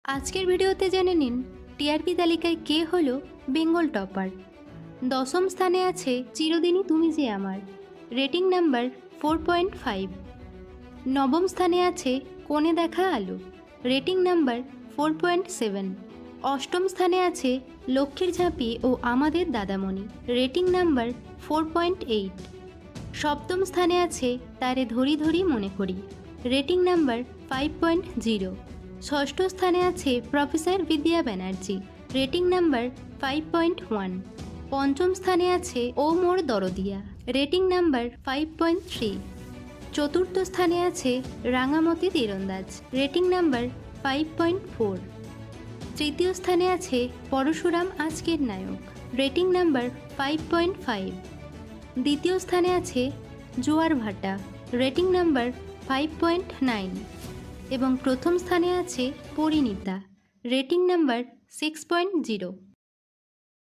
আজকের ভিডিওতে জেনে নিন টিআরপি তালিকায় কে হলো বেঙ্গল টপার। দশম স্থানে আছে চিরদিনই তুমি যে আমার, রেটিং নাম্বার 4.5। নবম স্থানে আছে কোণে দেখা আলো, রেটিং নাম্বার 4.7। অষ্টম স্থানে আছে লক্ষ্মীর ঝাঁপি ও আমাদের দাদামণি, রেটিং নাম্বার 4.8। সপ্তম স্থানে আছে তারে ধরি ধরি মনে করি, রেটিং নাম্বার 5.0। ষষ্ঠ স্থানে আছে প্রফেসর বিদ্যা ব্যানার্জি, রেটিং নাম্বার 5.1। পঞ্চম স্থানে আছে ও মোর দরদিয়া, রেটিং নাম্বার 5.3। চতুর্থ স্থানে আছে রাঙামতি তীরন্দাজ, রেটিং নাম্বার 5.4। তৃতীয় স্থানে আছে পরশুরাম আজকের নায়ক, রেটিং নাম্বার 5.5। দ্বিতীয় স্থানে আছে জোয়ার ভাটা, রেটিং নাম্বার 5.9। এবং প্রথম স্থানে আছে পরিণীতা, রেটিং নাম্বার 6.0।